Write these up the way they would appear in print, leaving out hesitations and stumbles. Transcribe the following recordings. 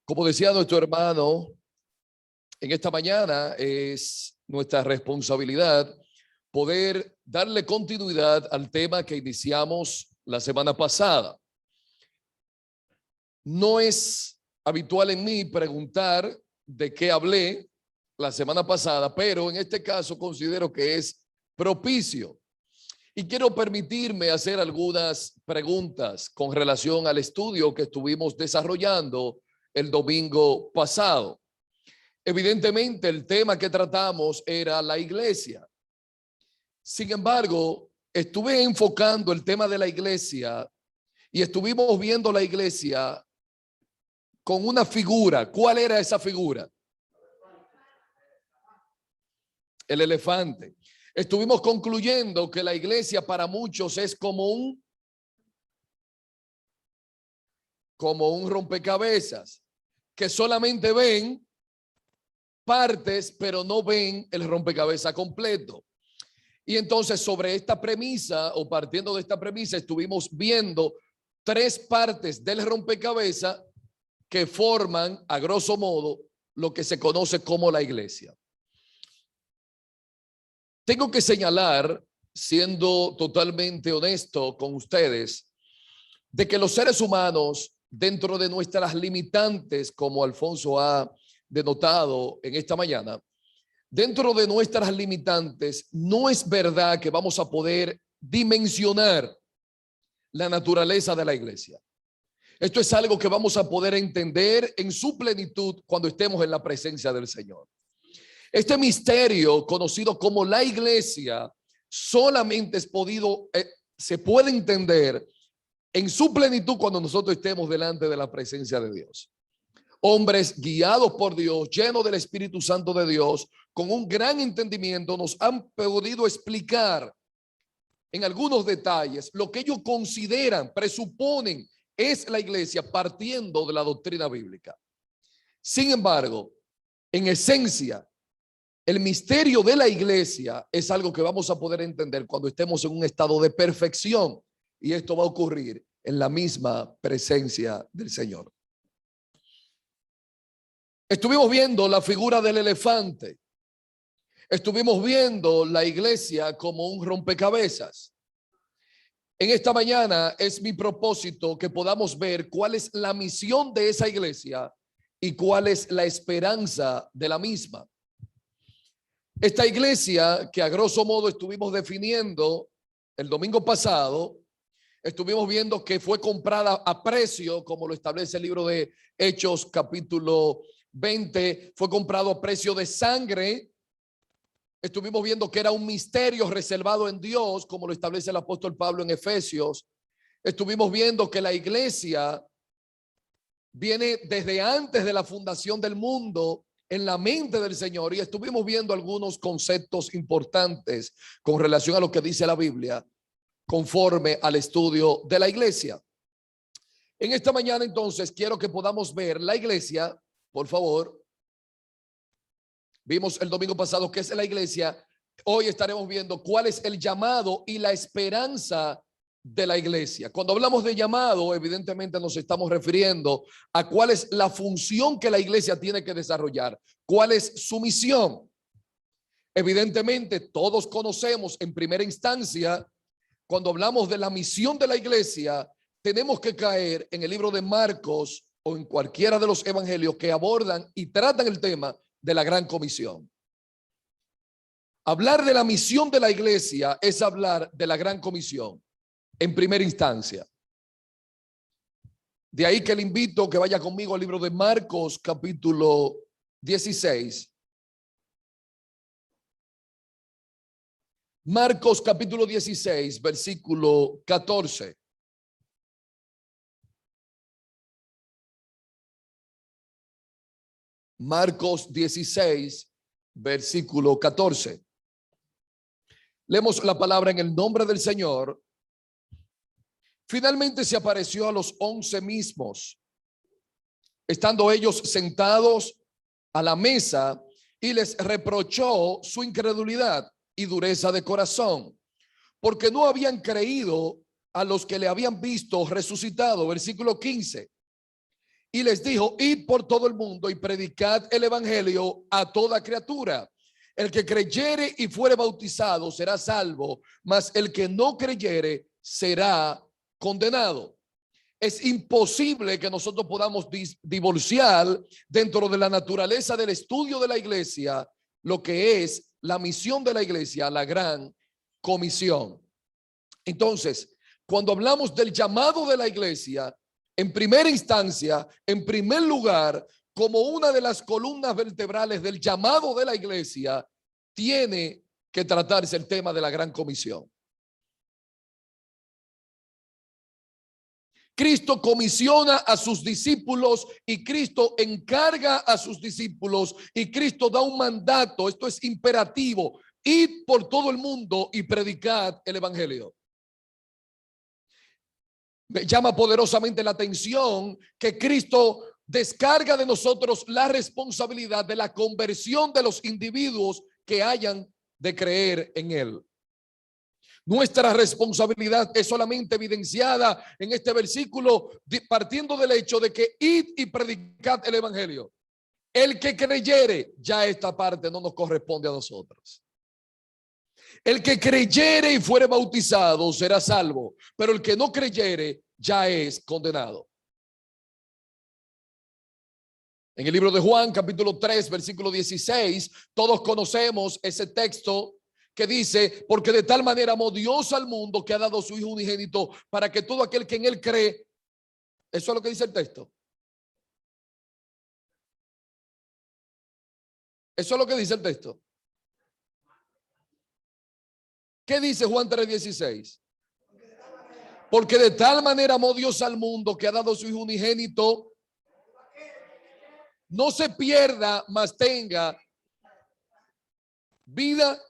Como decía nuestro hermano, en esta mañana es nuestra responsabilidad poder darle continuidad al tema que iniciamos la semana pasada. No es habitual en mí preguntar de qué hablé la semana pasada, pero en este caso considero que es propicio. Y quiero permitirme hacer algunas preguntas con relación al estudio que estuvimos desarrollando el domingo pasado. Evidentemente, el tema que tratamos era la iglesia. Sin embargo, estuve enfocando el tema de la iglesia y estuvimos viendo la iglesia con una figura. ¿Cuál era esa figura? El elefante. Estuvimos concluyendo que la iglesia para muchos es como un rompecabezas, que solamente ven partes, pero no ven el rompecabezas completo. Y entonces sobre esta premisa, o partiendo de esta premisa, estuvimos viendo tres partes del rompecabezas que forman, a grosso modo, lo que se conoce como la iglesia. Tengo que señalar, siendo totalmente honesto con ustedes, de que los seres humanos, dentro de nuestras limitantes, como Alfonso ha denotado en esta mañana, dentro de nuestras limitantes, no es verdad que vamos a poder dimensionar la naturaleza de la iglesia. Esto es algo que vamos a poder entender en su plenitud cuando estemos en la presencia del Señor. Este misterio conocido como la iglesia solamente se puede entender en su plenitud cuando nosotros estemos delante de la presencia de Dios. Hombres guiados por Dios, llenos del Espíritu Santo de Dios, con un gran entendimiento, nos han podido explicar en algunos detalles lo que ellos consideran, presuponen es la iglesia partiendo de la doctrina bíblica. Sin embargo, en esencia, el misterio de la iglesia es algo que vamos a poder entender cuando estemos en un estado de perfección, y esto va a ocurrir en la misma presencia del Señor. Estuvimos viendo la figura del elefante. Estuvimos viendo la iglesia como un rompecabezas. En esta mañana es mi propósito que podamos ver cuál es la misión de esa iglesia y cuál es la esperanza de la misma. Esta iglesia que a grosso modo estuvimos definiendo el domingo pasado, estuvimos viendo que fue comprada a precio, como lo establece el libro de Hechos capítulo 20, fue comprado a precio de sangre. Estuvimos viendo que era un misterio reservado en Dios, como lo establece el apóstol Pablo en Efesios. Estuvimos viendo que la iglesia viene desde antes de la fundación del mundo en la mente del Señor, y estuvimos viendo algunos conceptos importantes con relación a lo que dice la Biblia conforme al estudio de la iglesia. En esta mañana entonces quiero que podamos ver la iglesia, por favor. Vimos el domingo pasado qué es la iglesia. Hoy estaremos viendo cuál es el llamado y la esperanza de la iglesia. Cuando hablamos de llamado, evidentemente nos estamos refiriendo a cuál es la función que la iglesia tiene que desarrollar, cuál es su misión. Evidentemente todos conocemos en primera instancia, cuando hablamos de la misión de la iglesia, tenemos que caer en el libro de Marcos o en cualquiera de los evangelios que abordan y tratan el tema de la gran comisión. Hablar de la misión de la iglesia es hablar de la gran comisión en primera instancia. De ahí que le invito a que vaya conmigo al libro de Marcos capítulo 16. Marcos capítulo 16, versículo 14. Marcos 16, versículo 14. Leemos la palabra en el nombre del Señor. Finalmente se apareció a los 11 mismos, estando ellos sentados a la mesa, y les reprochó su incredulidad y dureza de corazón, porque no habían creído a los que le habían visto resucitado. Versículo 15. y les dijo: id por todo el mundo y predicad el evangelio a toda criatura. El que creyere y fuere bautizado será salvo, mas el que no creyere será condenado. Es imposible que nosotros podamos divorciar dentro de la naturaleza del estudio de la iglesia lo que es la misión de la iglesia, la gran comisión. Entonces, cuando hablamos del llamado de la iglesia, en primera instancia, en primer lugar, como una de las columnas vertebrales del llamado de la iglesia, tiene que tratarse el tema de la gran comisión. Cristo comisiona a sus discípulos y Cristo encarga a sus discípulos y Cristo da un mandato. Esto es imperativo: id por todo el mundo y predicad el evangelio. Me llama poderosamente la atención que Cristo descarga de nosotros la responsabilidad de la conversión de los individuos que hayan de creer en Él. Nuestra responsabilidad es solamente evidenciada en este versículo, partiendo del hecho de que id y predicad el evangelio. El que creyere, ya esta parte no nos corresponde a nosotros. El que creyere y fuere bautizado será salvo, pero el que no creyere ya es condenado. En el libro de Juan, capítulo 3, versículo 16, todos conocemos ese texto que dice: porque de tal manera amó Dios al mundo que ha dado su Hijo unigénito para que todo aquel que en Él cree. Eso es lo que dice el texto. Eso es lo que dice el texto. ¿Qué dice Juan 3:16? Porque de tal manera amó Dios al mundo que ha dado su Hijo unigénito, no se pierda, mas tenga vida.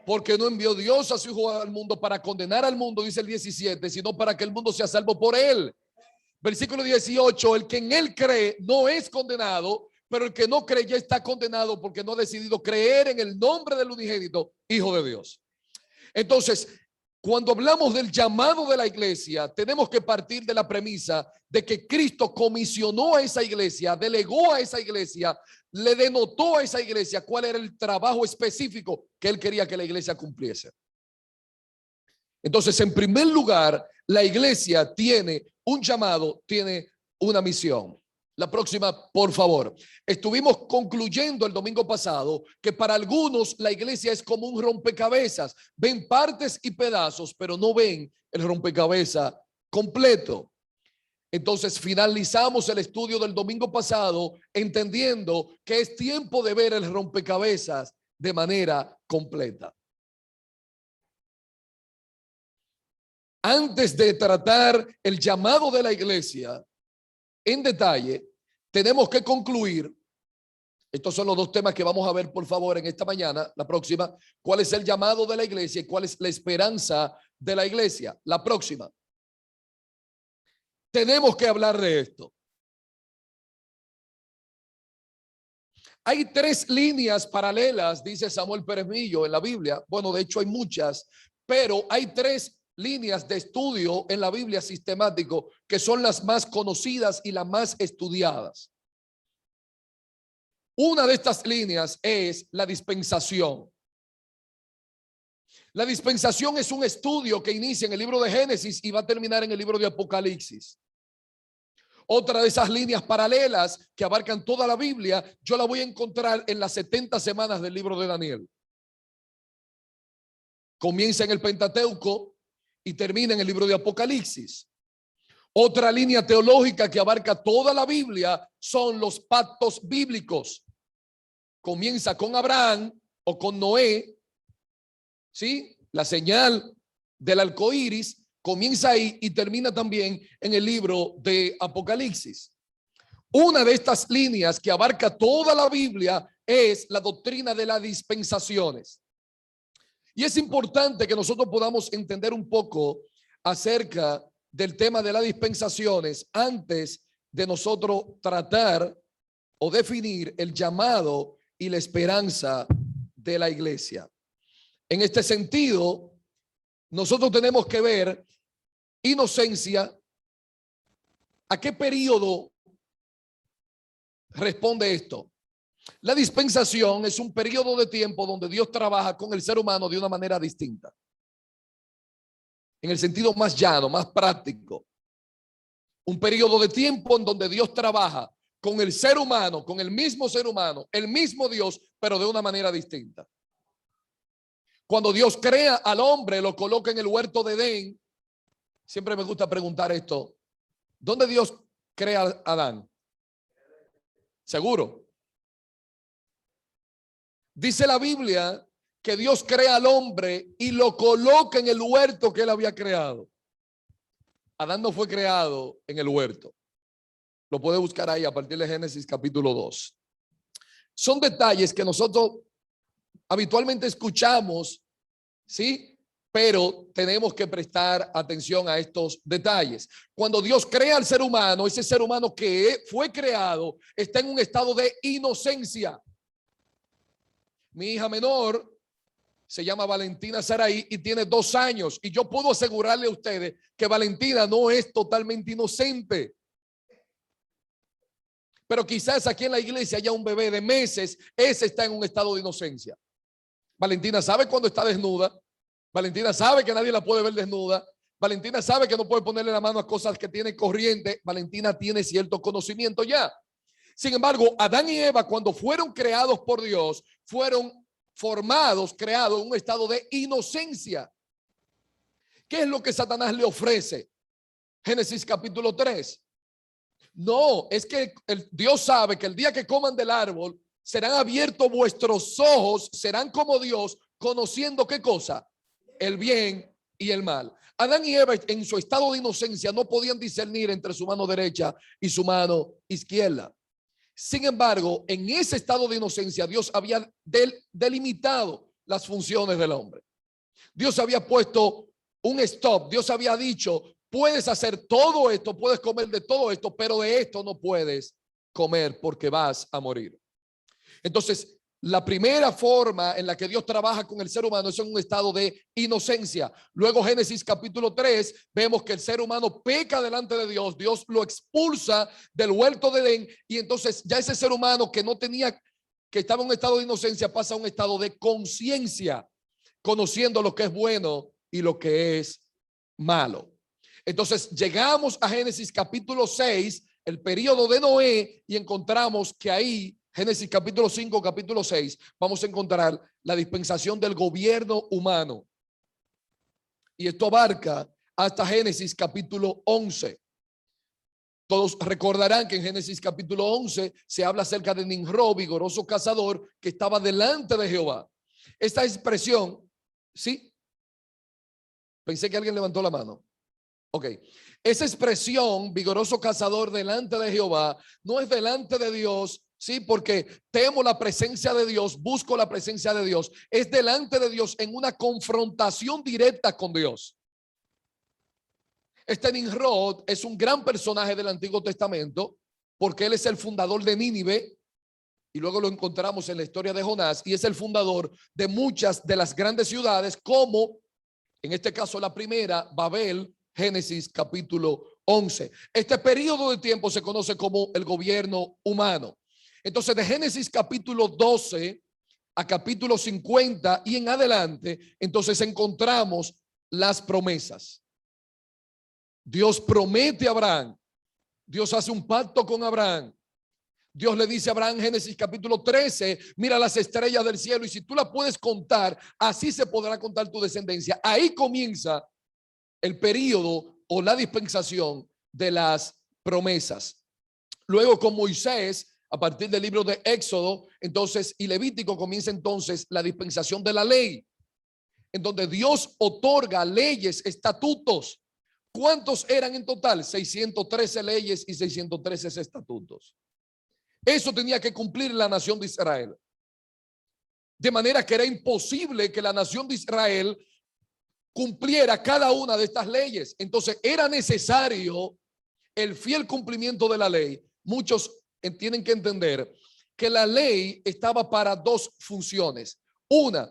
Porque no envió Dios a su Hijo al mundo para condenar al mundo, dice el 17, sino para que el mundo sea salvo por él. Versículo 18: el que en él cree no es condenado, pero el que no cree ya está condenado porque no ha decidido creer en el nombre del unigénito Hijo de Dios. Entonces, cuando hablamos del llamado de la iglesia, tenemos que partir de la premisa de que Cristo comisionó a esa iglesia, delegó a esa iglesia, le denotó a esa iglesia cuál era el trabajo específico que él quería que la iglesia cumpliese. Entonces, en primer lugar, la iglesia tiene un llamado, tiene una misión. La próxima, por favor. Estuvimos concluyendo el domingo pasado que para algunos la iglesia es como un rompecabezas. Ven partes y pedazos, pero no ven el rompecabezas completo. Entonces finalizamos el estudio del domingo pasado entendiendo que es tiempo de ver el rompecabezas de manera completa. Antes de tratar el llamado de la iglesia en detalle, tenemos que concluir. Estos son los dos temas que vamos a ver, por favor, en esta mañana. La próxima: ¿cuál es el llamado de la iglesia y cuál es la esperanza de la iglesia? La próxima. Tenemos que hablar de esto. Hay tres líneas paralelas, dice Samuel Pérez Millo, en la Biblia. Bueno, de hecho hay muchas, pero hay tres líneas de estudio en la Biblia sistemático que son las más conocidas y las más estudiadas. Una de estas líneas es la dispensación. La dispensación es un estudio que inicia en el libro de Génesis y va a terminar en el libro de Apocalipsis. Otra de esas líneas paralelas que abarcan toda la Biblia, yo la voy a encontrar en las 70 semanas del libro de Daniel. Comienza en el Pentateuco y termina en el libro de Apocalipsis. Otra línea teológica que abarca toda la Biblia son los pactos bíblicos. Comienza con Abraham o con Noé, ¿sí? La señal del arco iris comienza ahí y termina también en el libro de Apocalipsis. Una de estas líneas que abarca toda la Biblia es la doctrina de las dispensaciones. Y es importante que nosotros podamos entender un poco acerca del tema de las dispensaciones antes de nosotros tratar o definir el llamado y la esperanza de la iglesia. En este sentido, nosotros tenemos que ver inocencia, a qué periodo responde esto. La dispensación es un periodo de tiempo donde Dios trabaja con el ser humano de una manera distinta. En el sentido más llano, más práctico. Un periodo de tiempo en donde Dios trabaja con el ser humano, con el mismo ser humano, el mismo Dios, pero de una manera distinta. Cuando Dios crea al hombre, lo coloca en el huerto de Edén. Siempre me gusta preguntar esto. ¿Dónde Dios crea a Adán? ¿Seguro? Dice la Biblia que Dios crea al hombre y lo coloca en el huerto que él había creado. Adán no fue creado en el huerto. Lo puede buscar ahí a partir de Génesis capítulo 2. Son detalles que nosotros habitualmente escuchamos, ¿sí? Pero tenemos que prestar atención a estos detalles. Cuando Dios crea al ser humano, ese ser humano que fue creado está en un estado de inocencia. Mi hija menor se llama Valentina Saraí y tiene 2 años. Y yo puedo asegurarle a ustedes que Valentina no es totalmente inocente. Pero quizás aquí en la iglesia haya un bebé de meses, ese está en un estado de inocencia. Valentina sabe cuando está desnuda. Valentina sabe que nadie la puede ver desnuda. Valentina sabe que no puede ponerle la mano a cosas que tiene corriente. Valentina tiene cierto conocimiento ya. Sin embargo, Adán y Eva, cuando fueron creados por Dios, fueron formados, creados en un estado de inocencia. ¿Qué es lo que Satanás le ofrece? Génesis capítulo 3. No, es que Dios sabe que el día que coman del árbol, serán abiertos vuestros ojos, serán como Dios, conociendo ¿qué cosa? El bien y el mal. Adán y Eva en su estado de inocencia no podían discernir entre su mano derecha y su mano izquierda. Sin embargo, en ese estado de inocencia, Dios había delimitado las funciones del hombre. Dios había puesto un stop. Dios había dicho, puedes hacer todo esto, puedes comer de todo esto, pero de esto no puedes comer porque vas a morir. Entonces, la primera forma en la que Dios trabaja con el ser humano es en un estado de inocencia. Luego, Génesis capítulo 3, vemos que el ser humano peca delante de Dios. Dios lo expulsa del huerto de Edén y entonces ya ese ser humano que no tenía, que estaba en un estado de inocencia, pasa a un estado de conciencia, conociendo lo que es bueno y lo que es malo. Entonces, llegamos a Génesis capítulo 6, el periodo de Noé, y encontramos que ahí Génesis capítulo 5, capítulo 6, vamos a encontrar la dispensación del gobierno humano. Y esto abarca hasta Génesis capítulo 11. Todos recordarán que en Génesis capítulo 11 se habla acerca de Nimrod, vigoroso cazador, que estaba delante de Jehová. Esta expresión, ¿sí? Pensé que alguien levantó la mano. Ok. Esa expresión, vigoroso cazador delante de Jehová, no es delante de Dios, sí, porque temo la presencia de Dios, busco la presencia de Dios. Es delante de Dios en una confrontación directa con Dios. Este Nimrod es un gran personaje del Antiguo Testamento porque él es el fundador de Nínive y luego lo encontramos en la historia de Jonás y es el fundador de muchas de las grandes ciudades como en este caso la primera, Babel, Génesis capítulo 11. Este periodo de tiempo se conoce como el gobierno humano. Entonces de Génesis capítulo 12 a capítulo 50 y en adelante, entonces encontramos las promesas. Dios promete a Abraham. Dios hace un pacto con Abraham. Dios le dice a Abraham, Génesis capítulo 13, mira las estrellas del cielo y si tú las puedes contar, así se podrá contar tu descendencia. Ahí comienza el periodo o la dispensación de las promesas. Luego con Moisés, a partir del libro de Éxodo, entonces, y Levítico comienza entonces la dispensación de la ley, en donde Dios otorga leyes, estatutos. ¿Cuántos eran en total? 613 leyes y 613 estatutos. Eso tenía que cumplir la nación de Israel. De manera que era imposible que la nación de Israel cumpliera cada una de estas leyes. Entonces era necesario el fiel cumplimiento de la ley. Muchos tienen que entender que la ley estaba para 2 funciones. Una,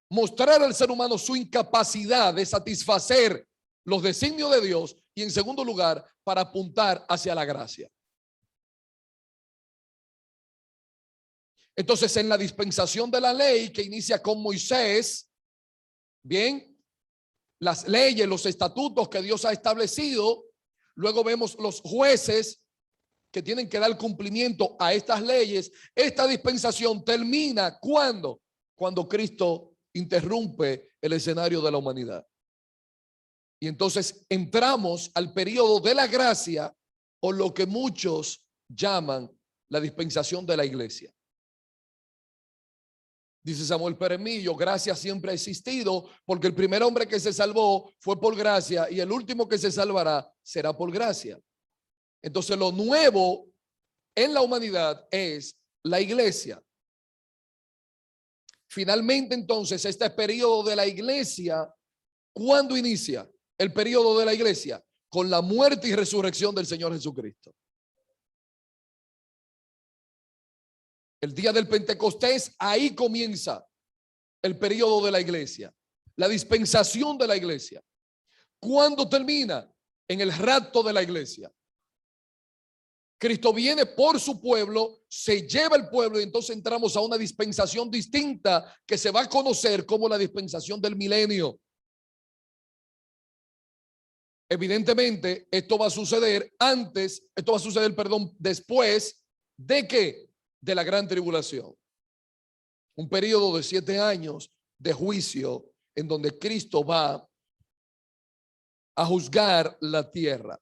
mostrar al ser humano su incapacidad de satisfacer los designios de Dios y en segundo lugar, para apuntar hacia la gracia. Entonces, en la dispensación de la ley que inicia con Moisés, bien, las leyes, los estatutos que Dios ha establecido, luego vemos los jueces que tienen que dar cumplimiento a estas leyes. Esta dispensación termina cuando Cristo interrumpe el escenario de la humanidad. Y entonces entramos al periodo de la gracia, o lo que muchos llaman la dispensación de la iglesia. Dice Samuel Peremillo, gracia siempre ha existido, porque el primer hombre que se salvó fue por gracia y el último que se salvará será por gracia. Entonces lo nuevo en la humanidad es la iglesia. Finalmente, entonces, este periodo de la iglesia, ¿cuándo inicia el periodo de la iglesia? Con la muerte y resurrección del Señor Jesucristo. El día del Pentecostés, ahí comienza el periodo de la iglesia, la dispensación de la iglesia. ¿Cuándo termina? En el rapto de la iglesia. Cristo viene por su pueblo, se lleva el pueblo y entonces entramos a una dispensación distinta que se va a conocer como la dispensación del milenio. Evidentemente, esto va a suceder después de ¿qué? De la gran tribulación. Un periodo de 7 años de juicio en donde Cristo va a juzgar la tierra.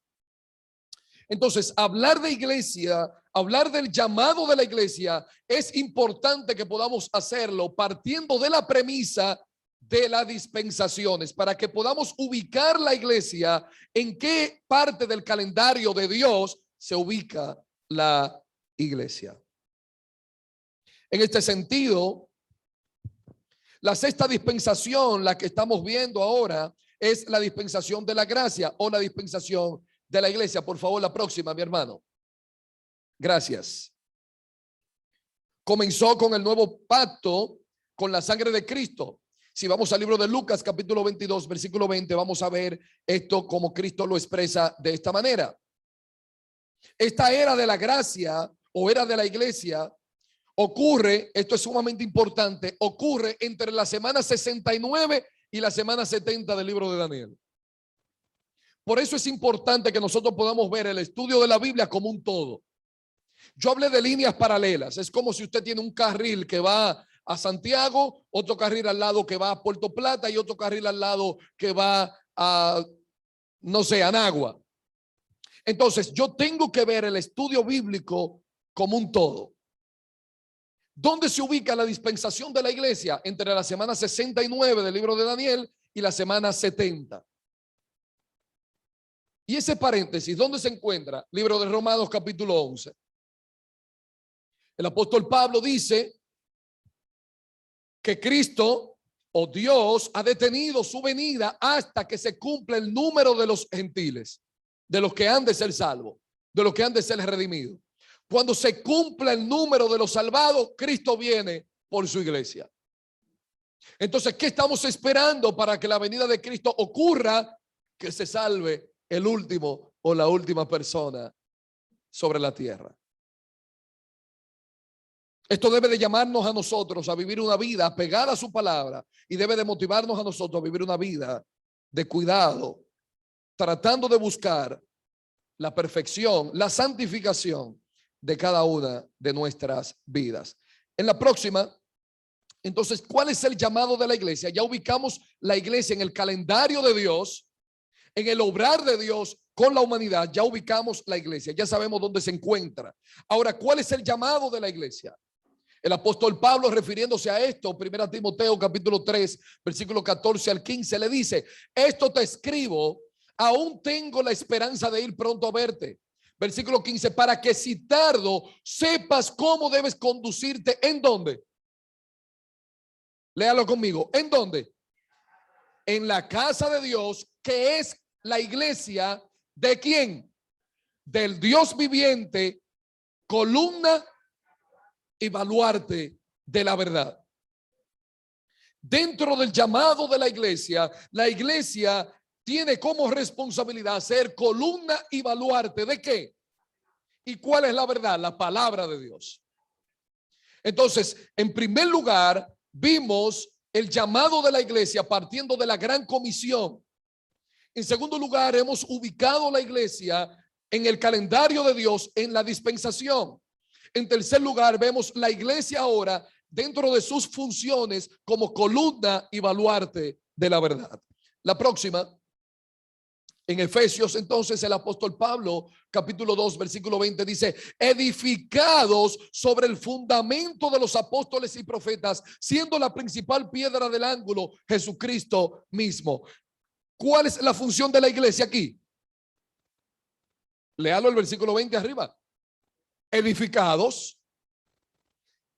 Entonces, hablar de iglesia, hablar del llamado de la iglesia, es importante que podamos hacerlo partiendo de la premisa de las dispensaciones, para que podamos ubicar la iglesia en qué parte del calendario de Dios se ubica la iglesia. En este sentido, la sexta dispensación, la que estamos viendo ahora, es la dispensación de la gracia o la dispensación de la iglesia. Por favor, la próxima, mi hermano. Gracias. Comenzó con el nuevo pacto con la sangre de Cristo. Si vamos al libro de Lucas, capítulo 22, versículo 20, vamos a ver esto como Cristo lo expresa de esta manera. Esta era de la gracia o era de la iglesia ocurre, esto es sumamente importante, ocurre entre la semana 69 y la semana 70 del libro de Daniel. Por eso es importante que nosotros podamos ver el estudio de la Biblia como un todo. Yo hablé de líneas paralelas. Es como si usted tiene un carril que va a Santiago, otro carril al lado que va a Puerto Plata y otro carril al lado que va a, no sé, a Nagua. Entonces, yo tengo que ver el estudio bíblico como un todo. ¿Dónde se ubica la dispensación de la iglesia? Entre la semana 69 del libro de Daniel y la semana 70. Y ese paréntesis, ¿dónde se encuentra? Libro de Romanos, capítulo 11. El apóstol Pablo dice que Cristo o Dios ha detenido su venida hasta que se cumpla el número de los gentiles, de los que han de ser salvos, de los que han de ser redimidos. Cuando se cumpla el número de los salvados, Cristo viene por su iglesia. Entonces, ¿qué estamos esperando para que la venida de Cristo ocurra? Que se salve el último o la última persona sobre la tierra. Esto debe de llamarnos a nosotros a vivir una vida pegada a su palabra y debe de motivarnos a nosotros a vivir una vida de cuidado, tratando de buscar la perfección, la santificación de cada una de nuestras vidas. En la próxima, entonces, ¿cuál es el llamado de la iglesia? Ya ubicamos la iglesia en el calendario de Dios, en el obrar de Dios con la humanidad. Ya ubicamos la iglesia, ya sabemos dónde se encuentra. Ahora, ¿cuál es el llamado de la iglesia? El apóstol Pablo, refiriéndose a esto, 1 Timoteo capítulo 3, versículo 14 al 15, le dice: esto te escribo, aún tengo la esperanza de ir pronto a verte. Versículo 15, para que si tardo, sepas cómo debes conducirte. ¿En dónde? Léalo conmigo. ¿En dónde? En la casa de Dios, que es la iglesia ¿de quién? Del Dios viviente, columna y baluarte de la verdad. Dentro del llamado de la iglesia tiene como responsabilidad ser columna y baluarte ¿de qué? ¿Y cuál es la verdad? La palabra de Dios. Entonces, en primer lugar, vimos el llamado de la iglesia partiendo de la gran comisión. En segundo lugar, hemos ubicado la iglesia en el calendario de Dios, en la dispensación. En tercer lugar, vemos la iglesia ahora dentro de sus funciones como columna y baluarte de la verdad. La próxima, en Efesios, entonces el apóstol Pablo, capítulo 2, versículo 20, dice: edificados sobre el fundamento de los apóstoles y profetas, siendo la principal piedra del ángulo Jesucristo mismo. ¿Cuál es la función de la iglesia aquí? Léalo el versículo 20 arriba. Edificados.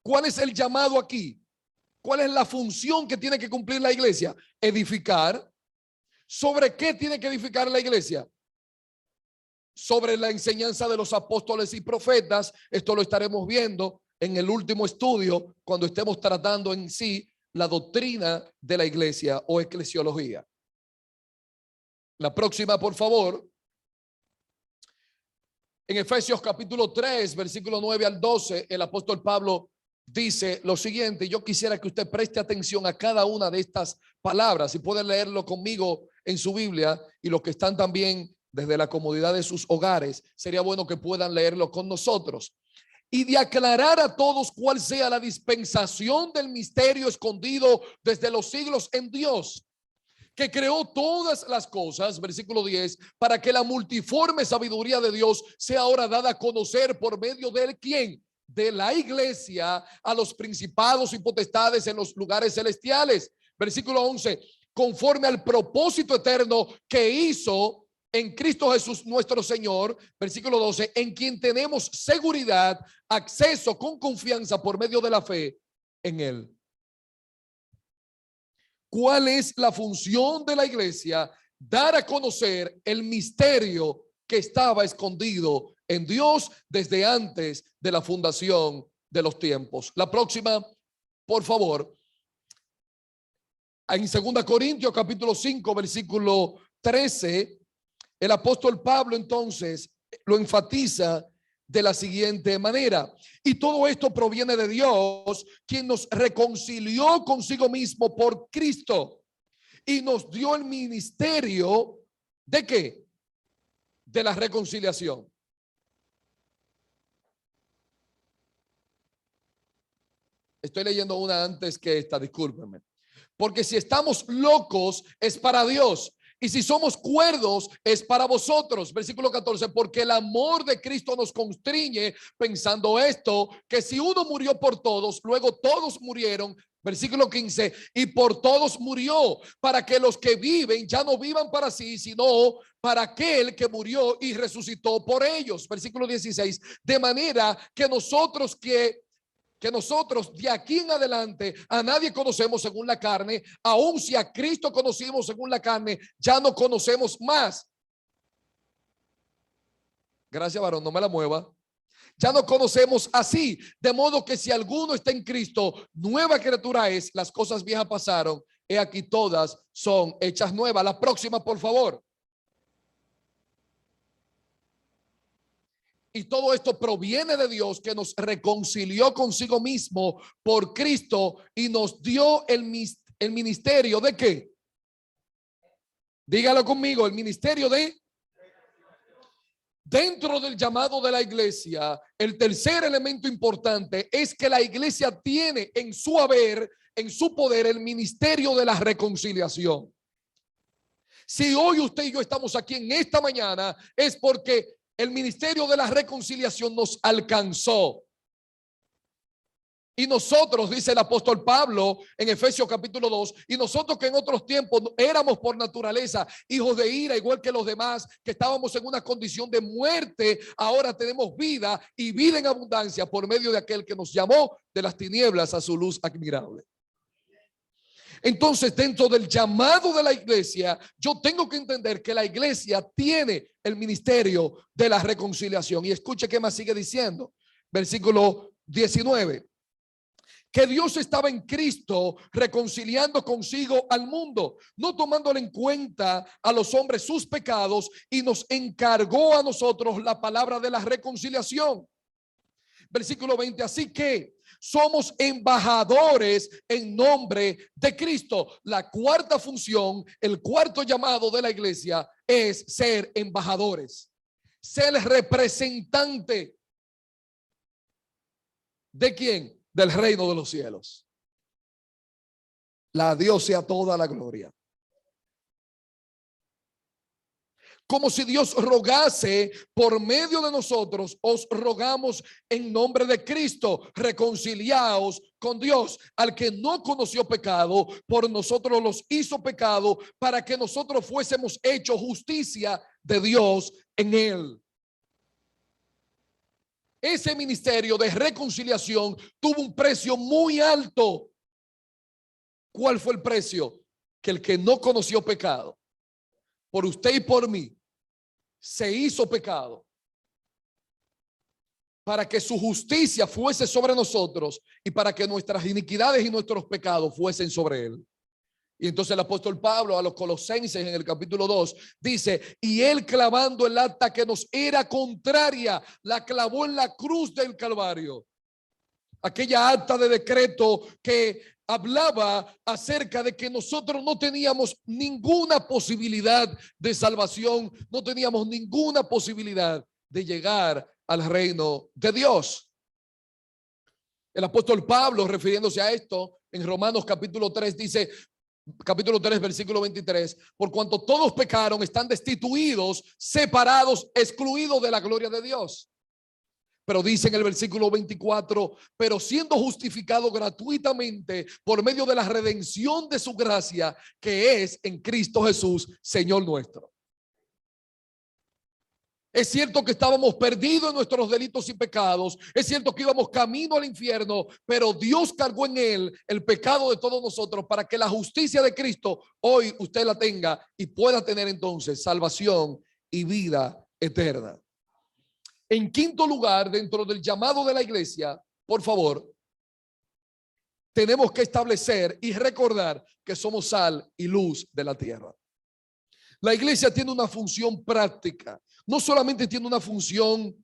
¿Cuál es el llamado aquí? ¿Cuál es la función que tiene que cumplir la iglesia? Edificar. ¿Sobre qué tiene que edificar la iglesia? Sobre la enseñanza de los apóstoles y profetas. Esto lo estaremos viendo en el último estudio cuando estemos tratando en sí la doctrina de la iglesia o eclesiología. La próxima, por favor. En Efesios capítulo 3, versículo 9 al 12, el apóstol Pablo dice lo siguiente. Yo quisiera que usted preste atención a cada una de estas palabras. Si pueden leerlo conmigo en su Biblia, y los que están también desde la comodidad de sus hogares, sería bueno que puedan leerlo con nosotros. Y de aclarar a todos cuál sea la dispensación del misterio escondido desde los siglos en Dios, que creó todas las cosas, versículo 10, para que la multiforme sabiduría de Dios sea ahora dada a conocer por medio de él, ¿quién? De la iglesia, a los principados y potestades en los lugares celestiales. Versículo 11, conforme al propósito eterno que hizo en Cristo Jesús nuestro Señor. Versículo 12, en quien tenemos seguridad, acceso con confianza por medio de la fe en él. ¿Cuál es la función de la iglesia? Dar a conocer el misterio que estaba escondido en Dios desde antes de la fundación de los tiempos. La próxima, por favor. En 2 Corintios capítulo 5, versículo 13, el apóstol Pablo entonces lo enfatiza de la siguiente manera: y todo esto proviene de Dios, quien nos reconcilió consigo mismo por Cristo y nos dio el ministerio ¿de qué? De la reconciliación. Estoy leyendo una antes que esta, discúlpenme. Porque si estamos locos es para Dios, y si somos cuerdos es para vosotros. Versículo 14, porque el amor de Cristo nos constriñe, pensando esto, que si uno murió por todos, luego todos murieron. Versículo 15, y por todos murió, para que los que viven ya no vivan para sí, sino para aquel que murió y resucitó por ellos. Versículo 16, de manera que nosotros de aquí en adelante a nadie conocemos según la carne, aun si a Cristo conocimos según la carne, ya no conocemos más. Gracias, varón, no me la mueva. Ya no conocemos así, de modo que si alguno está en Cristo, nueva criatura es, las cosas viejas pasaron, he aquí todas son hechas nuevas. La próxima, por favor. Y todo esto proviene de Dios, que nos reconcilió consigo mismo por Cristo y nos dio el ministerio ¿de qué? Dígalo conmigo, el ministerio de... Dentro del llamado de la iglesia, el tercer elemento importante es que la iglesia tiene en su haber, en su poder, el ministerio de la reconciliación. Si hoy usted y yo estamos aquí en esta mañana, es porque el ministerio de la reconciliación nos alcanzó. Y nosotros, dice el apóstol Pablo en Efesios capítulo 2, y nosotros que en otros tiempos éramos por naturaleza hijos de ira, igual que los demás, que estábamos en una condición de muerte, ahora tenemos vida y vida en abundancia por medio de aquel que nos llamó de las tinieblas a su luz admirable. Entonces, dentro del llamado de la iglesia, yo tengo que entender que la iglesia tiene el ministerio de la reconciliación. Y escuche qué más sigue diciendo. Versículo 19. Que Dios estaba en Cristo reconciliando consigo al mundo, no tomándole en cuenta a los hombres sus pecados, y nos encargó a nosotros la palabra de la reconciliación. versículo 20, así que somos embajadores en nombre de Cristo. La cuarta función, el cuarto llamado de la iglesia es ser embajadores, ser representante. ¿De quién? Del reino de los cielos. A Dios sea toda la gloria. Como si Dios rogase por medio de nosotros, os rogamos en nombre de Cristo, reconciliaos con Dios. Al que no conoció pecado, por nosotros los hizo pecado, para que nosotros fuésemos hechos justicia de Dios en él. Ese ministerio de reconciliación tuvo un precio muy alto. ¿Cuál fue el precio? Que el que no conoció pecado, por usted y por mí, se hizo pecado para que su justicia fuese sobre nosotros y para que nuestras iniquidades y nuestros pecados fuesen sobre él. Y entonces el apóstol Pablo a los Colosenses en el capítulo 2 dice, y él clavando el acta que nos era contraria, la clavó en la cruz del Calvario. Aquella acta de decreto que hablaba acerca de que nosotros no teníamos ninguna posibilidad de salvación, no teníamos ninguna posibilidad de llegar al reino de Dios. El apóstol Pablo, refiriéndose a esto, en Romanos capítulo 3 dice, capítulo 3 versículo 23, por cuanto todos pecaron, están destituidos, separados, excluidos de la gloria de Dios. Pero dice en el versículo 24, pero siendo justificado gratuitamente por medio de la redención de su gracia, que es en Cristo Jesús, Señor nuestro. Es cierto que estábamos perdidos en nuestros delitos y pecados. Es cierto que íbamos camino al infierno, pero Dios cargó en él el pecado de todos nosotros para que la justicia de Cristo hoy usted la tenga y pueda tener entonces salvación y vida eterna. En quinto lugar, dentro del llamado de la iglesia, por favor, tenemos que establecer y recordar que somos sal y luz de la tierra. La iglesia tiene una función práctica, no solamente tiene una función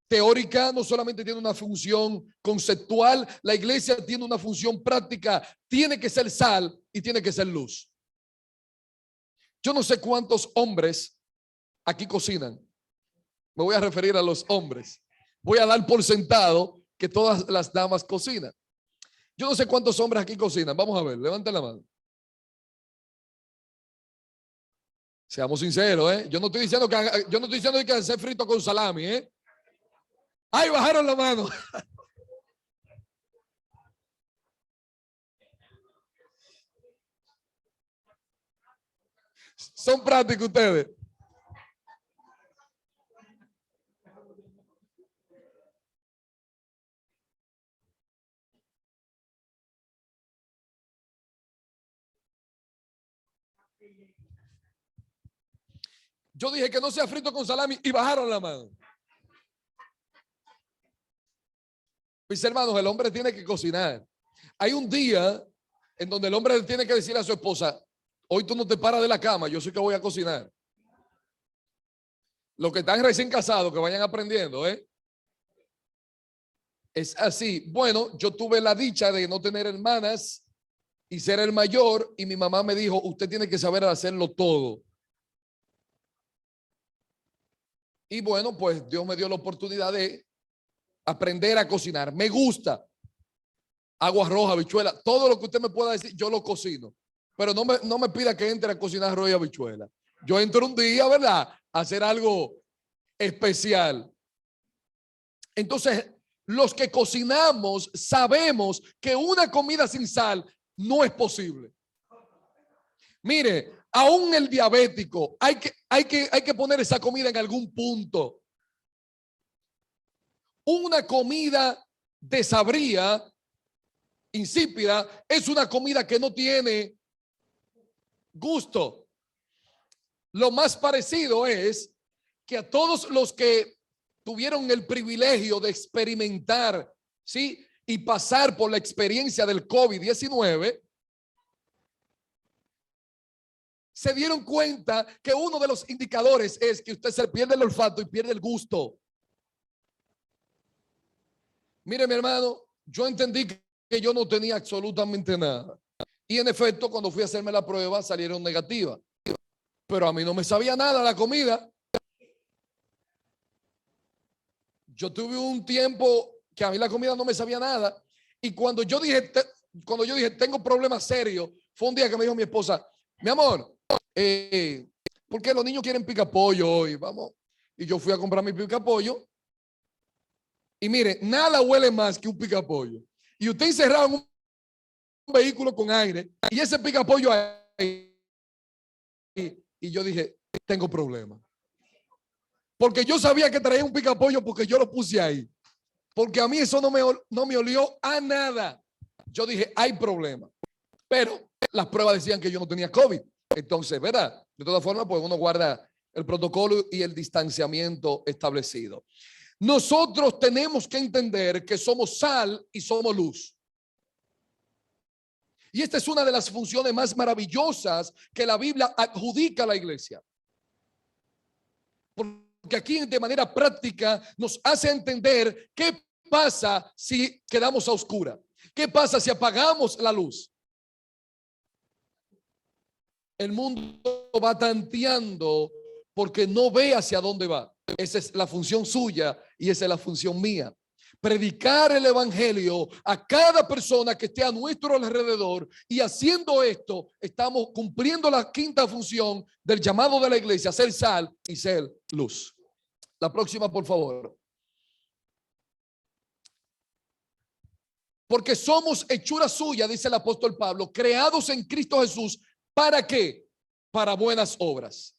teórica, no solamente tiene una función conceptual, la iglesia tiene una función práctica, tiene que ser sal y tiene que ser luz. Yo no sé cuántos hombres aquí cocinan. Me voy a referir a los hombres. Voy a dar por sentado que todas las damas cocinan. Yo no sé cuántos hombres aquí cocinan. Vamos a ver, levanten la mano. Seamos sinceros, ¿eh? Yo no estoy diciendo que hacer frito con salami, ¿eh? ¡Ay, bajaron la mano! Son prácticos ustedes. Yo dije que no sea frito con salami y bajaron la mano. Mis hermanos, el hombre tiene que cocinar. Hay un día en donde el hombre tiene que decirle a su esposa, hoy tú no te paras de la cama, yo sé que voy a cocinar. Los que están recién casados, que vayan aprendiendo, ¿eh? Es así. Bueno, yo tuve la dicha de no tener hermanas y ser el mayor, y mi mamá me dijo, usted tiene que saber hacerlo todo. Y bueno, pues Dios me dio la oportunidad de aprender a cocinar. Me gusta. Hago arroz, habichuela, todo lo que usted me pueda decir, yo lo cocino. Pero no me pida que entre a cocinar arroz y habichuela. Yo entro un día, ¿verdad?, a hacer algo especial. Entonces, los que cocinamos sabemos que una comida sin sal no es posible. Mire, aún el diabético, hay que poner esa comida en algún punto. Una comida desabría, insípida, es una comida que no tiene gusto. Lo más parecido es que a todos los que tuvieron el privilegio de experimentar, ¿sí?, y pasar por la experiencia del COVID-19, se dieron cuenta que uno de los indicadores es que usted se pierde el olfato y pierde el gusto. Mire, mi hermano, yo entendí que yo no tenía absolutamente nada. Y en efecto, cuando fui a hacerme la prueba, salieron negativas. Pero a mí no me sabía nada la comida. Yo tuve un tiempo que a mí la comida no me sabía nada. Y cuando yo dije, tengo problemas serios, fue un día que me dijo mi esposa, mi amor, ¿por qué los niños quieren pica pollo hoy? Vamos. Y yo fui a comprar mi pica pollo. Y mire, nada huele más que un pica pollo. Y usted encerrado en un vehículo con aire y ese pica pollo ahí. Y yo dije, tengo problemas. Porque yo sabía que traía un pica pollo porque yo lo puse ahí. Porque a mí eso no me olió a nada. Yo dije, hay problema. Pero las pruebas decían que yo no tenía COVID. Entonces, ¿verdad? De todas formas, pues uno guarda el protocolo y el distanciamiento establecido. Nosotros tenemos que entender que somos sal y somos luz. Y esta es una de las funciones más maravillosas que la Biblia adjudica a la iglesia. Porque aquí de manera práctica nos hace entender qué pasa si quedamos a oscuras. ¿Qué pasa si apagamos la luz? El mundo va tanteando porque no ve hacia dónde va. Esa es la función suya y esa es la función mía. Predicar el evangelio a cada persona que esté a nuestro alrededor, y haciendo esto estamos cumpliendo la quinta función del llamado de la iglesia: ser sal y ser luz. La próxima, por favor. Porque somos hechura suya, dice el apóstol Pablo, creados en Cristo Jesús. ¿Para qué? Para buenas obras.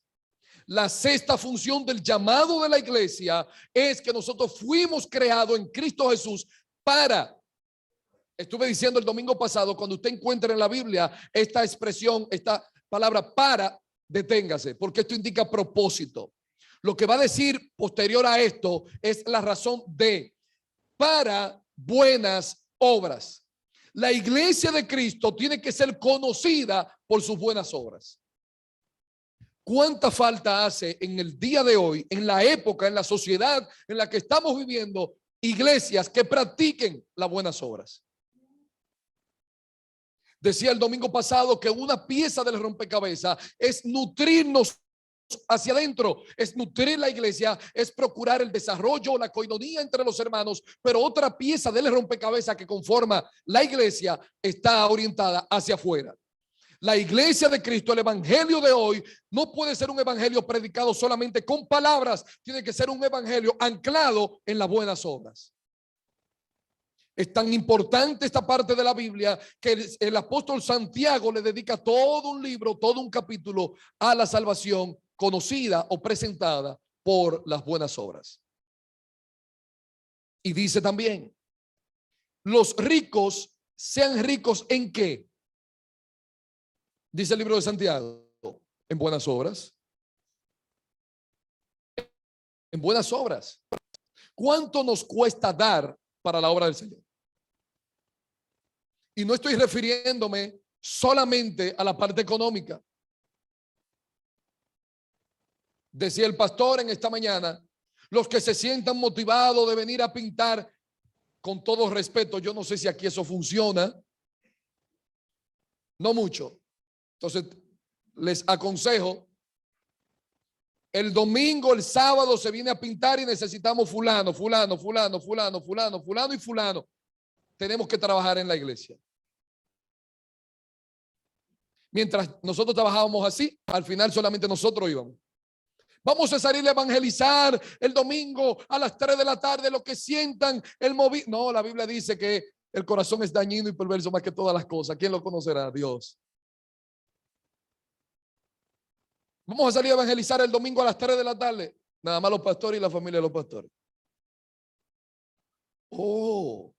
La sexta función del llamado de la iglesia es que nosotros fuimos creados en Cristo Jesús para, estuve diciendo el domingo pasado, cuando usted encuentre en la Biblia esta expresión, esta palabra para, deténgase, porque esto indica propósito. Lo que va a decir posterior a esto es la razón de para buenas obras. La iglesia de Cristo tiene que ser conocida por sus buenas obras. ¿Cuánta falta hace en el día de hoy, en la época, en la sociedad en la que estamos viviendo, iglesias que practiquen las buenas obras? Decía el domingo pasado que una pieza del rompecabezas es nutrirnos hacia adentro, es nutrir la iglesia, es procurar el desarrollo, la coinonía entre los hermanos, pero otra pieza del rompecabezas que conforma la iglesia está orientada hacia afuera. La iglesia de Cristo, el evangelio de hoy, no puede ser un evangelio predicado solamente con palabras, tiene que ser un evangelio anclado en las buenas obras. Es tan importante esta parte de la Biblia que el apóstol Santiago le dedica todo un libro, todo un capítulo a la salvación conocida o presentada por las buenas obras. Y dice también, los ricos sean ricos ¿en qué? Dice el libro de Santiago, en buenas obras. En buenas obras. ¿Cuánto nos cuesta dar para la obra del Señor? Y no estoy refiriéndome solamente a la parte económica. Decía el pastor en esta mañana, los que se sientan motivados de venir a pintar, con todo respeto, yo no sé si aquí eso funciona. No mucho. Entonces, les aconsejo, el domingo, el sábado se viene a pintar y necesitamos fulano y fulano. Tenemos que trabajar en la iglesia. Mientras nosotros trabajábamos así, al final solamente nosotros íbamos. Vamos a salir a evangelizar el domingo a las 3 de la tarde, lo que sientan el movimiento. No, la Biblia dice que el corazón es dañino y perverso más que todas las cosas. ¿Quién lo conocerá? Dios. Vamos a salir a evangelizar el domingo a las 3 de la tarde. Nada más los pastores y la familia de los pastores. Oh.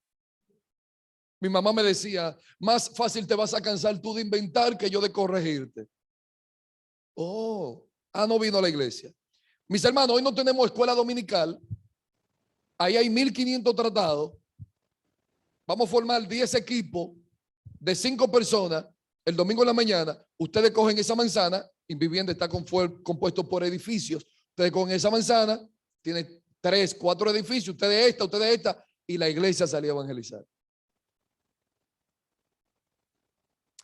Mi mamá me decía, más fácil te vas a cansar tú de inventar que yo de corregirte. Oh. No vino a la iglesia. Mis hermanos, hoy no tenemos escuela dominical. Ahí hay 1500 tratados. Vamos a formar 10 equipos de 5 personas. El domingo en la mañana, ustedes cogen esa manzana. Invivienda está compuesto por edificios. Ustedes cogen esa manzana, tiene 3, 4 edificios. Ustedes esta. y la iglesia salía a evangelizar.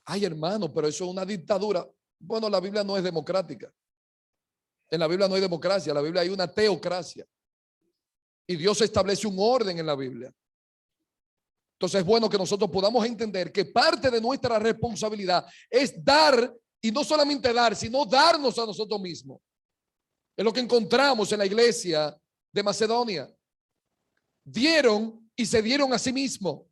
Ay, hermano, pero eso es una dictadura. Bueno, la Biblia no es democrática. En la Biblia no hay democracia, en la Biblia hay una teocracia. Y Dios establece un orden en la Biblia. Entonces es bueno que nosotros podamos entender que parte de nuestra responsabilidad es dar, y no solamente dar, sino darnos a nosotros mismos. Es lo que encontramos en la iglesia de Macedonia. Dieron y se dieron a sí mismos.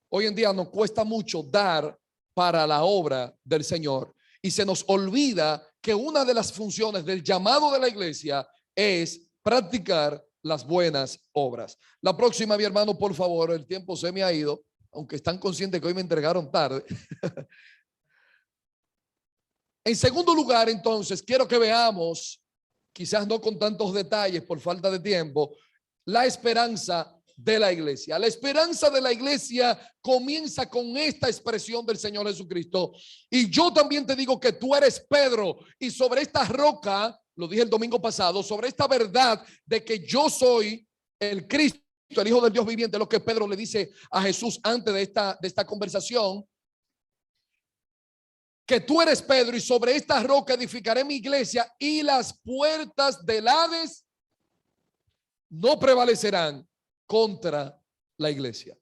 Hoy en día nos cuesta mucho dar para la obra del Señor. Y se nos olvida que una de las funciones del llamado de la iglesia es practicar las buenas obras. La próxima, mi hermano, por favor, el tiempo se me ha ido, aunque están conscientes que hoy me entregaron tarde. En segundo lugar, entonces, quiero que veamos, quizás no con tantos detalles por falta de tiempo, la esperanza de la iglesia. La esperanza de la iglesia comienza con esta expresión del Señor Jesucristo. Y yo también te digo que tú eres Pedro, y sobre esta roca, lo dije el domingo pasado, sobre esta verdad de que yo soy el Cristo, el Hijo del Dios viviente, lo que Pedro le dice a Jesús antes de esta conversación, que tú eres Pedro y sobre esta roca edificaré mi iglesia y las puertas del Hades no prevalecerán contra la iglesia.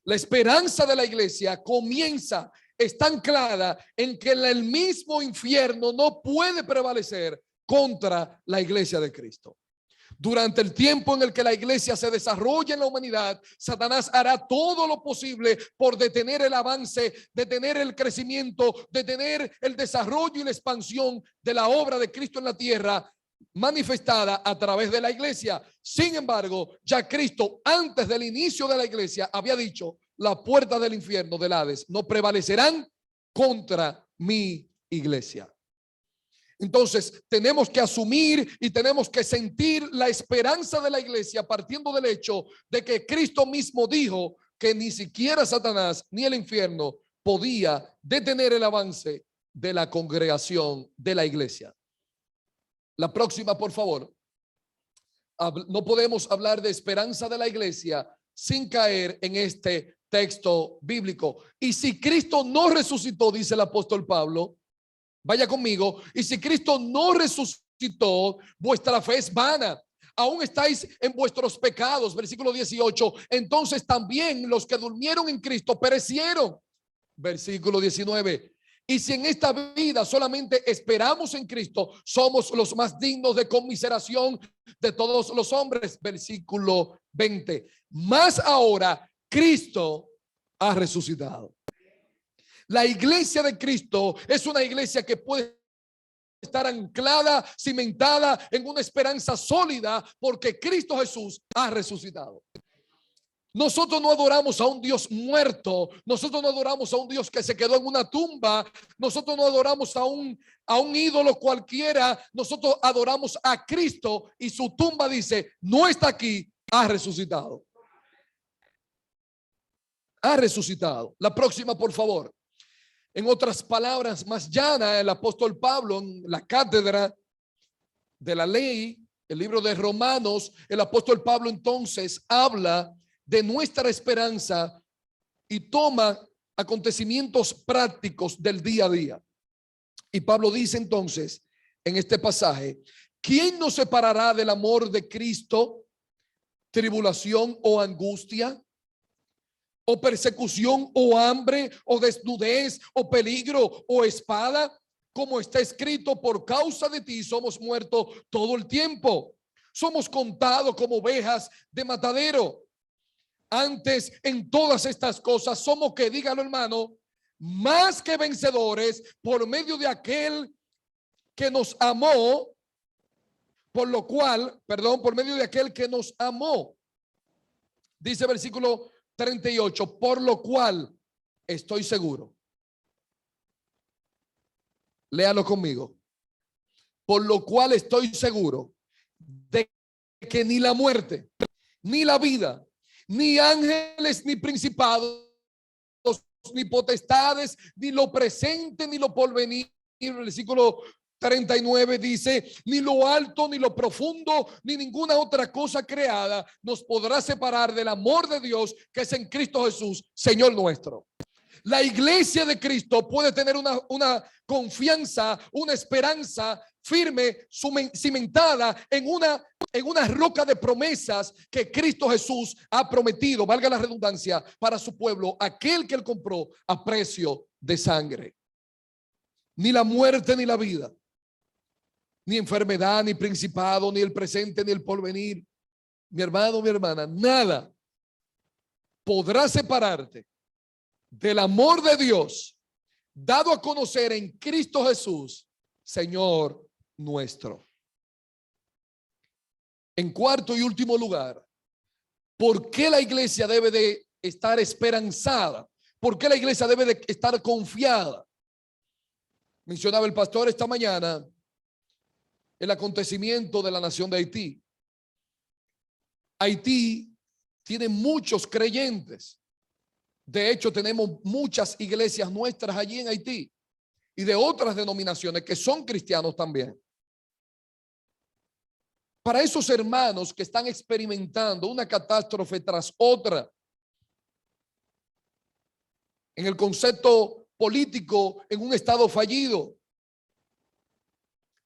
La esperanza de la iglesia comienza, está anclada en que el mismo infierno no puede prevalecer contra la iglesia de Cristo. Durante el tiempo en el que la iglesia se desarrolla en la humanidad, Satanás hará todo lo posible por detener el avance, detener el crecimiento, detener el desarrollo y la expansión de la obra de Cristo en la tierra, manifestada a través de la iglesia. Sin embargo, ya Cristo, antes del inicio de la iglesia, había dicho: las puertas del infierno, del Hades, no prevalecerán contra mi iglesia. Entonces tenemos que asumir y tenemos que sentir la esperanza de la iglesia partiendo del hecho de que Cristo mismo dijo que ni siquiera Satanás ni el infierno podía detener el avance de la congregación de la iglesia. La próxima, por favor. No podemos hablar de esperanza de la iglesia sin caer en este texto bíblico. Y si Cristo no resucitó, dice el apóstol Pablo, vaya conmigo, y si Cristo no resucitó, vuestra fe es vana. Aún estáis en vuestros pecados, versículo 18. Entonces también los que durmieron en Cristo perecieron. Versículo 19. Y si en esta vida solamente esperamos en Cristo, somos los más dignos de conmiseración de todos los hombres. Versículo 20. Más ahora, Cristo ha resucitado. La iglesia de Cristo es una iglesia que puede estar anclada, cimentada en una esperanza sólida, porque Cristo Jesús ha resucitado. Nosotros no adoramos a un Dios muerto, nosotros no adoramos a un Dios que se quedó en una tumba, nosotros no adoramos a un ídolo cualquiera, nosotros adoramos a Cristo y su tumba dice: no está aquí, ha resucitado. Ha resucitado. La próxima, por favor. En otras palabras más llanas, el apóstol Pablo en la cátedra de la ley, el libro de Romanos, el apóstol Pablo entonces habla de nuestra esperanza y toma acontecimientos prácticos del día a día. Y Pablo dice entonces en este pasaje: ¿quién nos separará del amor de Cristo? ¿Tribulación o angustia? ¿O persecución o hambre o desnudez o peligro o espada? Como está escrito: por causa de ti somos muertos todo el tiempo, somos contados como ovejas de matadero. Antes, en todas estas cosas somos, que dígalo hermano, más que vencedores por medio de aquel que nos amó, por medio de aquel que nos amó. Dice versículo 38, por lo cual estoy seguro. Léalo conmigo. Por lo cual estoy seguro de que ni la muerte, ni la vida, ni ángeles, ni principados, ni potestades, ni lo presente, ni lo porvenir. Versículo 39 dice: ni lo alto, ni lo profundo, ni ninguna otra cosa creada nos podrá separar del amor de Dios que es en Cristo Jesús, Señor nuestro. La iglesia de Cristo puede tener una confianza, una esperanza firme, cimentada en una roca de promesas que Cristo Jesús ha prometido, valga la redundancia, para su pueblo, aquel que él compró a precio de sangre. Ni la muerte ni la vida, ni enfermedad, ni principado, ni el presente, ni el porvenir, mi hermano, mi hermana, nada podrá separarte del amor de Dios dado a conocer en Cristo Jesús, Señor nuestro. En cuarto y último lugar, ¿por qué la iglesia debe de estar esperanzada? ¿Por qué la iglesia debe de estar confiada? Mencionaba el pastor esta mañana el acontecimiento de la nación de Haití. Haití tiene muchos creyentes. De hecho, tenemos muchas iglesias nuestras allí en Haití y de otras denominaciones que son cristianos también. Para esos hermanos que están experimentando una catástrofe tras otra, en el concepto político, en un estado fallido,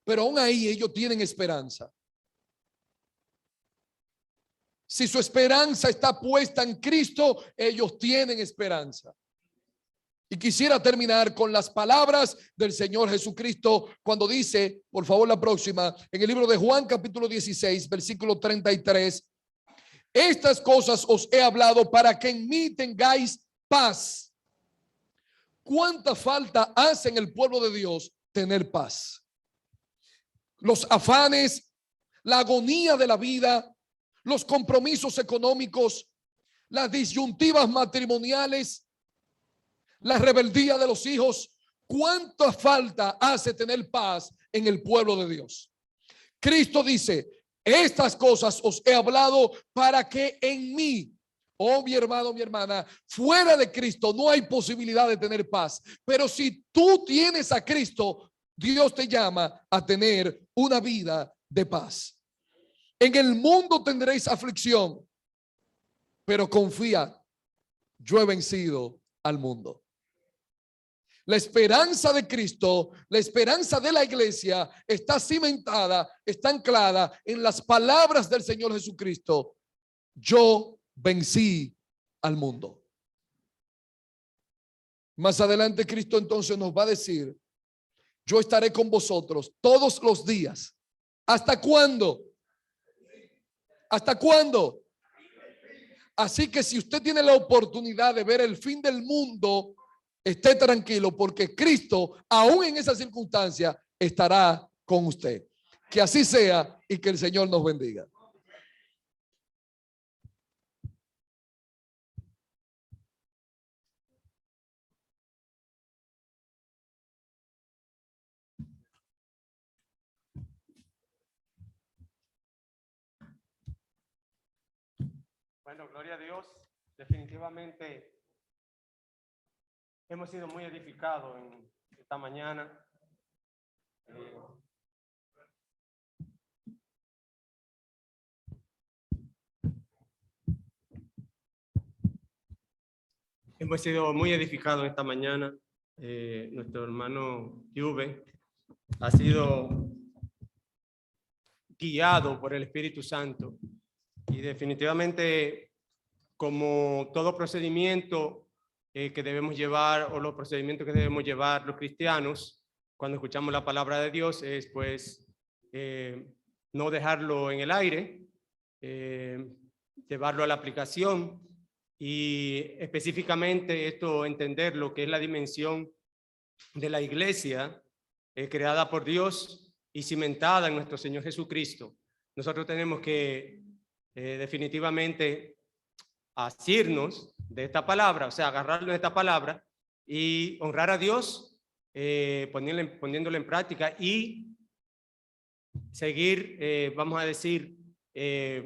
pero aún ahí ellos tienen esperanza. Si su esperanza está puesta en Cristo, ellos tienen esperanza. Y quisiera terminar con las palabras del Señor Jesucristo cuando dice, por favor la próxima, en el libro de Juan capítulo 16, versículo 33, estas cosas os he hablado para que en mí tengáis paz. ¿Cuánta falta hace en el pueblo de Dios tener paz? Los afanes, la agonía de la vida, los compromisos económicos, las disyuntivas matrimoniales, la rebeldía de los hijos. ¿Cuánta falta hace tener paz en el pueblo de Dios? Cristo dice, estas cosas os he hablado para que en mí, oh mi hermano, mi hermana, fuera de Cristo no hay posibilidad de tener paz. Pero si tú tienes a Cristo, Dios te llama a tener una vida de paz. En el mundo tendréis aflicción, pero confía, yo he vencido al mundo. La esperanza de Cristo, la esperanza de la iglesia está cimentada, está anclada en las palabras del Señor Jesucristo. Yo vencí al mundo. Más adelante Cristo entonces nos va a decir, yo estaré con vosotros todos los días. ¿Hasta cuándo? ¿Hasta cuándo? Así que si usted tiene la oportunidad de ver el fin del mundo, esté tranquilo porque Cristo, aún en esa circunstancia, estará con usted. Que así sea y que el Señor nos bendiga. Bueno, gloria a Dios. Definitivamente hemos sido muy edificados en esta mañana. Hemos sido muy edificados esta mañana. Nuestro hermano Juve ha sido guiado por el Espíritu Santo. Y definitivamente, como todo procedimiento que debemos llevar, o los procedimientos que debemos llevar los cristianos, cuando escuchamos la palabra de Dios, es pues no dejarlo en el aire, llevarlo a la aplicación y específicamente esto, entender lo que es la dimensión de la iglesia creada por Dios y cimentada en nuestro Señor Jesucristo. Nosotros tenemos que definitivamente asirnos de esta palabra, o sea, agarrarnos de esta palabra y honrar a Dios poniéndolo en práctica y seguir, vamos a decir,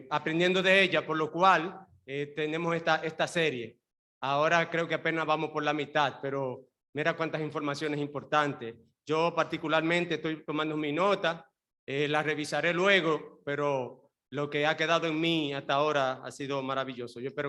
aprendiendo de ella, por lo cual tenemos esta serie. Ahora creo que apenas vamos por la mitad, pero mira cuántas informaciones importantes. Yo particularmente estoy tomando mi nota, la revisaré luego, pero lo que ha quedado en mí hasta ahora ha sido maravilloso. Yo espero que